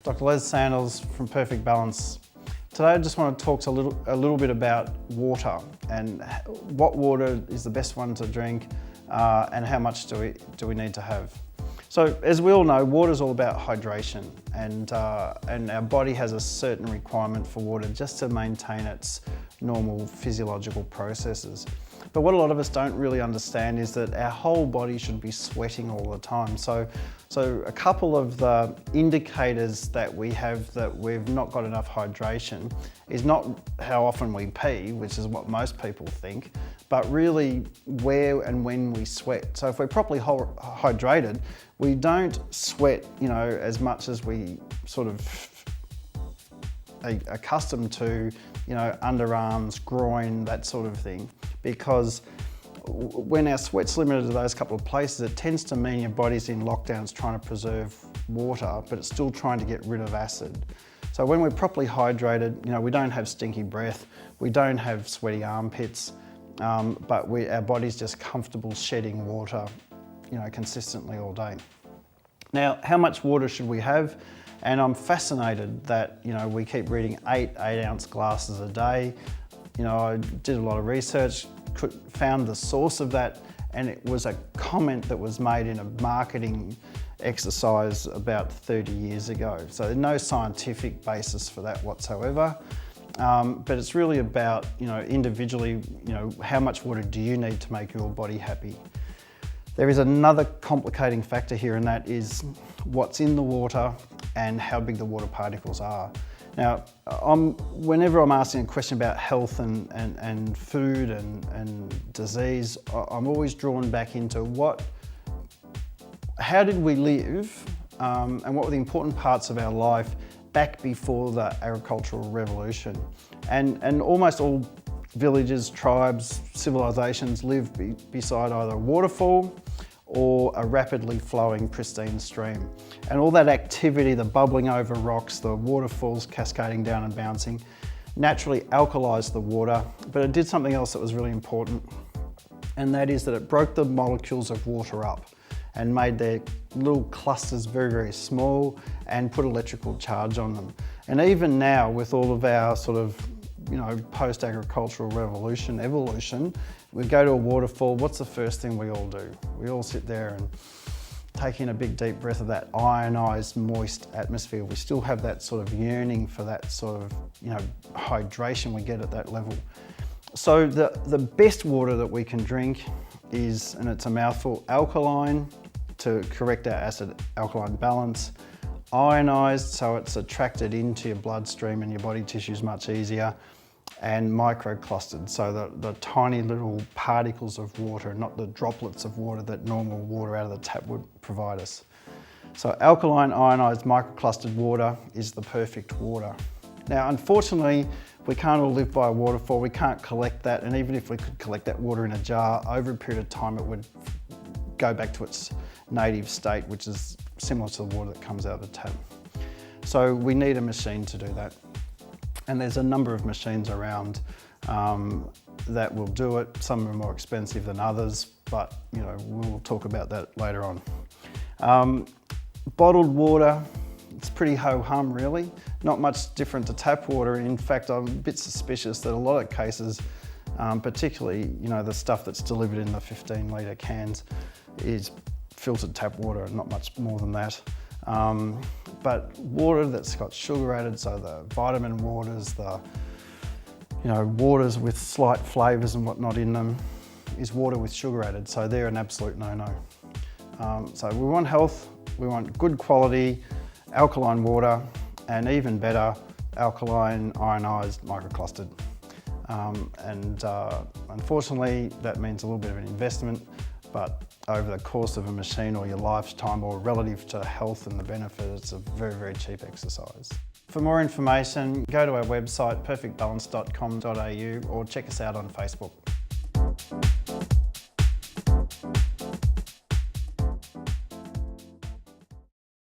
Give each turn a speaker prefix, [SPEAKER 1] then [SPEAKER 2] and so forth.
[SPEAKER 1] Dr. Les Sanders from Perfect Balance. Today I just want to talk a little bit about water and what water is the best one to drink and how much do we need to have. So as we all know, water is all about hydration and our body has a certain requirement for water just to maintain its normal physiological processes. But what a lot of us don't really understand is that our whole body should be sweating all the time. So a couple of the indicators that we have that we've not got enough hydration is not how often we pee, which is what most people think, but really where and when we sweat. So if we're properly hydrated, we don't sweat, as much as we sort of accustomed to, underarms, groin, that sort of thing. Because when our sweat's limited to those couple of places, it tends to mean your body's in lockdowns trying to preserve water, but it's still trying to get rid of acid. So when we're properly hydrated, we don't have stinky breath, we don't have sweaty armpits, but our body's just comfortable shedding water, consistently all day. Now, how much water should we have? And I'm fascinated that, we keep reading 8-ounce glasses a day. I did a lot of research, found the source of that, and it was a comment that was made in a marketing exercise about 30 years ago. So there's no scientific basis for that whatsoever. But it's really about, individually, how much water do you need to make your body happy? There is another complicating factor here, and that is what's in the water and how big the water particles are. Now, whenever I'm asking a question about health and food and disease, I'm always drawn back into how did we live and what were the important parts of our life back before the agricultural revolution. And almost all villages, tribes, civilizations live beside either a waterfall or a rapidly flowing pristine stream. And all that activity, the bubbling over rocks, the waterfalls cascading down and bouncing, naturally alkalized the water, but it did something else that was really important, and that is that it broke the molecules of water up and made their little clusters very, very small and put electrical charge on them. And even now, with all of our sort of post-agricultural evolution, we go to a waterfall, what's the first thing we all do? We all sit there and take in a big deep breath of that ionized, moist atmosphere. We still have that sort of yearning for that sort of, hydration we get at that level. So the best water that we can drink is, and it's a mouthful, alkaline to correct our acid-alkaline balance, ionized so it's attracted into your bloodstream and your body tissues much easier, and microclustered, so the tiny little particles of water, not the droplets of water that normal water out of the tap would provide us. So alkaline, ionized, microclustered water is the perfect water. Now, unfortunately, we can't all live by a waterfall, we can't collect that, and even if we could collect that water in a jar, over a period of time it would go back to its native state, which is similar to the water that comes out of the tap. So we need a machine to do that. And there's a number of machines around that will do it. Some are more expensive than others, but we'll talk about that later on. Bottled water, it's pretty ho-hum really. Not much different to tap water. In fact, I'm a bit suspicious that a lot of cases, particularly the stuff that's delivered in the 15-litre cans, is filtered tap water, not much more than that. But water that's got sugar added, so the vitamin waters, the waters with slight flavours and whatnot in them, is water with sugar added, so they're an absolute no-no. So we want health, we want good quality alkaline water, and even better, alkaline, ionised, microclustered. Unfortunately, that means a little bit of an investment, but over the course of a machine or your lifetime or relative to health and the benefit, it's a very, very cheap exercise. For more information, go to our website perfectbalance.com.au or check us out on Facebook.